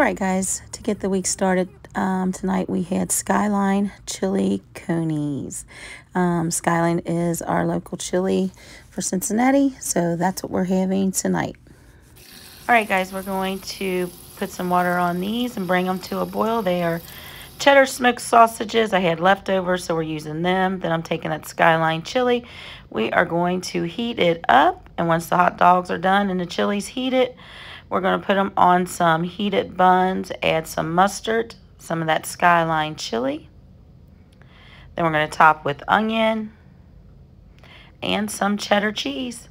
right, guys, to get the week started, tonight we had Skyline Chili Conies. Skyline is our local chili for Cincinnati, so that's what we're having tonight. All right, guys, we're going to put some water on these and bring them to a boil. They are cheddar smoked sausages. I had leftovers, so we're using them. Then I'm taking that Skyline Chili. We are going to heat it up, and once the hot dogs are done and the chili's heated, we're going to put them on some heated buns, add some mustard, some of that Skyline Chili. Then we're going to top with onion and some cheddar cheese.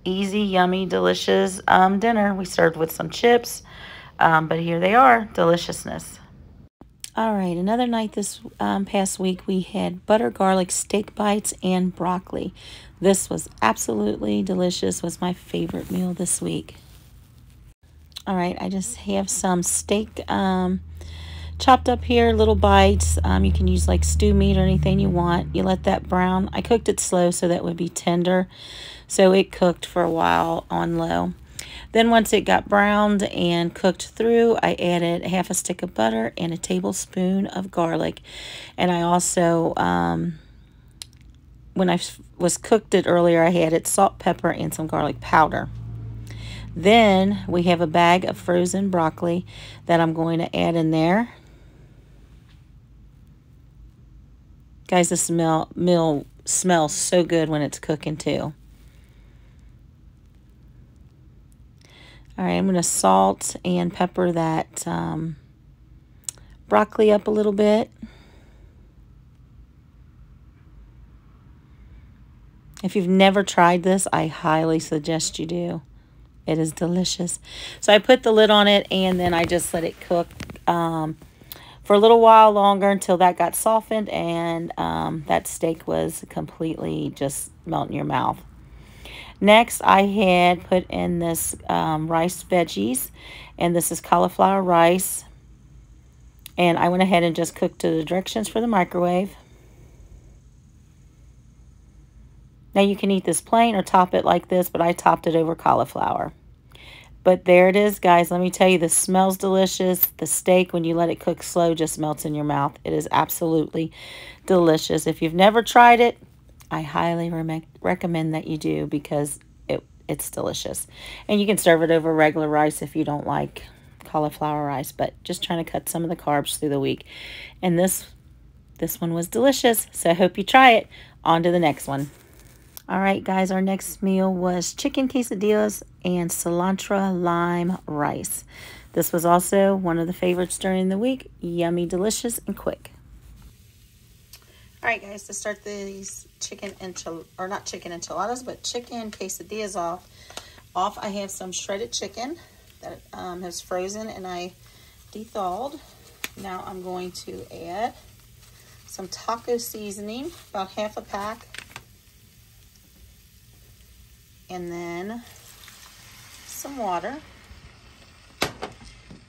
Easy, yummy, delicious dinner. We served with some chips, but here they are, deliciousness. All right, another night this past week, we had butter garlic steak bites and broccoli. This was absolutely delicious. Was my favorite meal this week. All right, I just have some steak chopped up here, little bites. You can use like stew meat or anything you want. You let that brown. I cooked it slow so that would be tender. So it cooked for a while on low. Then once it got browned and cooked through, I added half a stick of butter and a tablespoon of garlic. And I also, when I was cooked it earlier, I added salt, pepper, and some garlic powder. Then we have a bag of frozen broccoli that I'm going to add in there. Guys, this meal smells so good when it's cooking too. All right, I'm going to salt and pepper that broccoli up a little bit. If you've never tried this, I highly suggest you do. It is delicious. So I put the lid on it, and then I just let it cook for a little while longer until that got softened, and that steak was completely just melt in your mouth. Next, I had put in this rice veggies, and this is cauliflower rice. And I went ahead and just cooked to the directions for the microwave. Now you can eat this plain or top it like this, but I topped it over cauliflower. But there it is, guys. Let me tell you, this smells delicious. The steak, when you let it cook slow, just melts in your mouth. It is absolutely delicious. If you've never tried it, I highly recommend that you do, because it's delicious. And you can serve it over regular rice if you don't like cauliflower rice, but just trying to cut some of the carbs through the week. And this one was delicious, so I hope you try it. On to the next one. All right, guys, our next meal was chicken quesadillas and cilantro lime rice. This was also one of the favorites during the week. Yummy, delicious, and quick. All right, guys, to start these chicken enchiladas, but chicken quesadillas off, I have some shredded chicken that has frozen and I de-thawed. Now I'm going to add some taco seasoning, about half a pack. And then some water.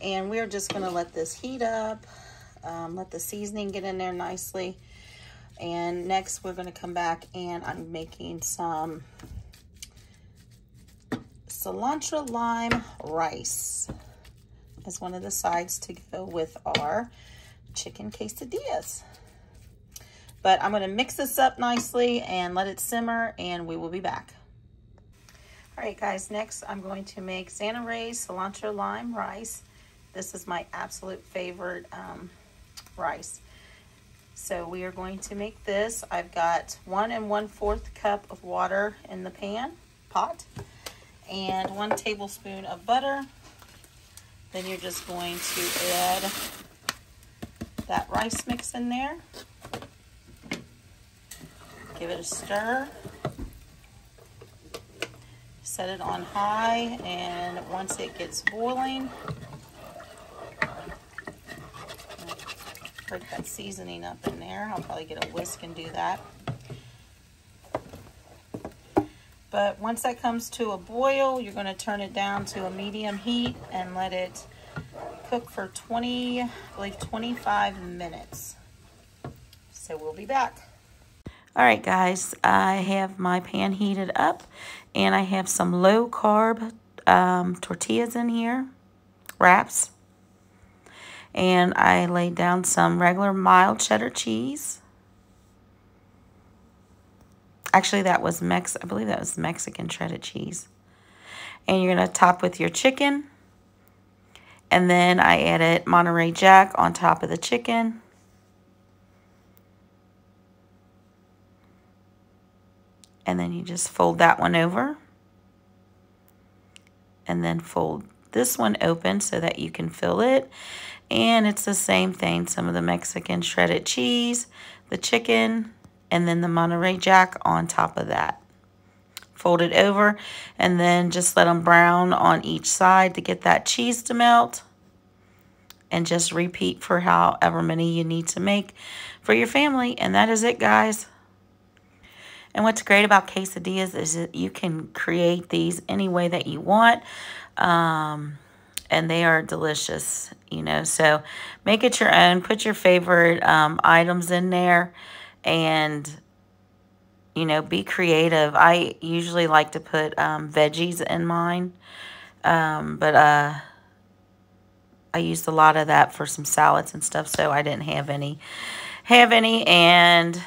And we're just going to let this heat up, let the seasoning get in there nicely. And next we're going to come back and I'm making some cilantro lime rice as one of the sides to go with our chicken quesadillas. But I'm going to mix this up nicely and let it simmer, and we will be back. All right, guys, next I'm going to make Santa Ray's cilantro lime rice. This is my absolute favorite rice. So we are going to make this. I've got 1 1/4 cup of water in the pot, and 1 tablespoon of butter. Then you're just going to add that rice mix in there. Give it a stir. Set it on high, and once it gets boiling, break that seasoning up in there. I'll probably get a whisk and do that. But once that comes to a boil, you're going to turn it down to a medium heat and let it cook for 25 minutes. So we'll be back. All right, guys, I have my pan heated up, and I have some low-carb tortillas in here, wraps. And I laid down some regular mild cheddar cheese. Actually, I believe that was Mexican shredded cheese. And you're going to top with your chicken. And then I added Monterey Jack on top of the chicken. And then you just fold that one over. And then fold this one open so that you can fill it. And it's the same thing. Some of the Mexican shredded cheese, the chicken, and then the Monterey Jack on top of that. Fold it over and then just let them brown on each side to get that cheese to melt. And just repeat for however many you need to make for your family. And that is it, guys. And what's great about quesadillas is that you can create these any way that you want. And they are delicious, you know. So make it your own. Put your favorite items in there. And, you know, be creative. I usually like to put veggies in mine. But I used a lot of that for some salads and stuff. So I didn't have any. And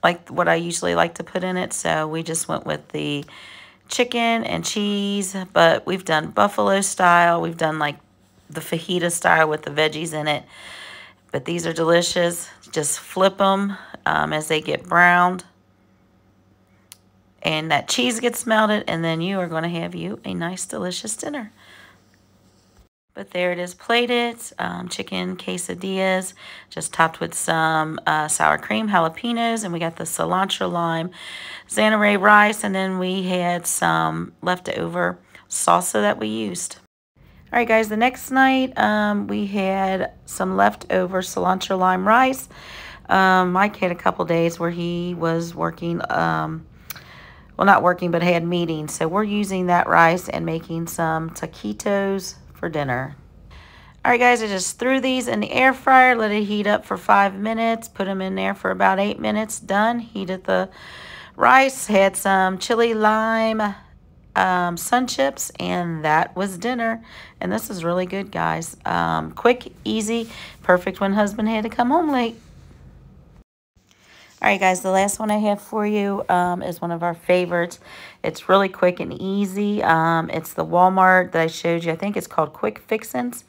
like what I usually like to put in it. So we just went with the chicken and cheese, but we've done buffalo style. We've done like the fajita style with the veggies in it. But these are delicious. Just flip them as they get browned. And that cheese gets melted, and then you are going to have you a nice, delicious dinner. But there it is plated, chicken quesadillas, just topped with some sour cream, jalapenos, and we got the cilantro lime, Xanaré rice, and then we had some leftover salsa that we used. All right, guys, the next night we had some leftover cilantro lime rice. Mike had a couple days where he was working, well, not working, but had meetings. So we're using that rice and making some taquitos for dinner. All right, guys, I just threw these in the air fryer, let it heat up for 5 minutes, put them in there for about 8 minutes, done. Heated the rice, had some chili lime sun chips, and that was dinner. And this is really good, guys. Quick, easy, perfect when husband had to come home late. All right, guys, the last one I have for you is one of our favorites. It's really quick and easy. It's the Walmart that I showed you. I think it's called Quick Fixins.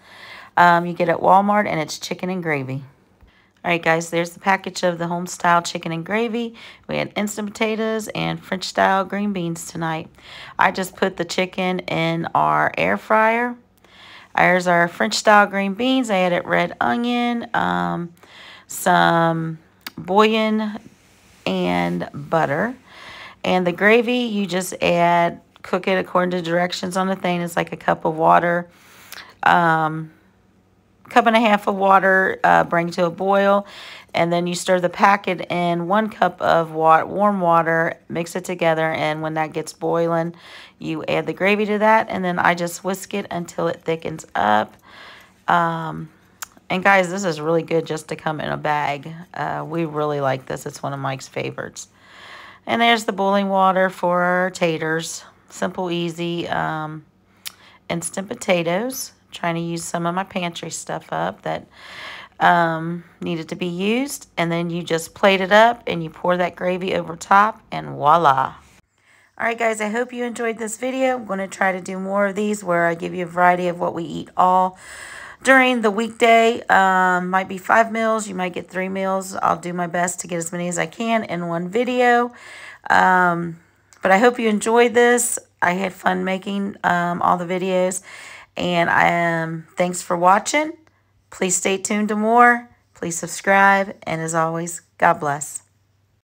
You get at Walmart, and it's chicken and gravy. All right, guys, there's the package of the home-style chicken and gravy. We had instant potatoes and French-style green beans tonight. I just put the chicken in our air fryer. There's our French-style green beans. I added red onion, some bouillon, and butter. And the gravy, you just cook it according to directions on the thing. It's like a cup of water, cup and a half of water, bring to a boil, and then you stir the packet in 1 cup of warm water, mix it together, and when that gets boiling, you add the gravy to that, and then I just whisk it until it thickens up. And guys, this is really good just to come in a bag. We really like this. It's one of Mike's favorites. And there's the boiling water for our taters. Simple, easy, instant potatoes. Trying to use some of my pantry stuff up that needed to be used. And then you just plate it up and you pour that gravy over top, and voila. All right, guys, I hope you enjoyed this video. I'm going to try to do more of these where I give you a variety of what we eat all during the weekday. Might be 5 meals. You might get 3 meals. I'll do my best to get as many as I can in one video. But I hope you enjoyed this. I had fun making all the videos. And thanks for watching. Please stay tuned to more. Please subscribe. And as always, God bless.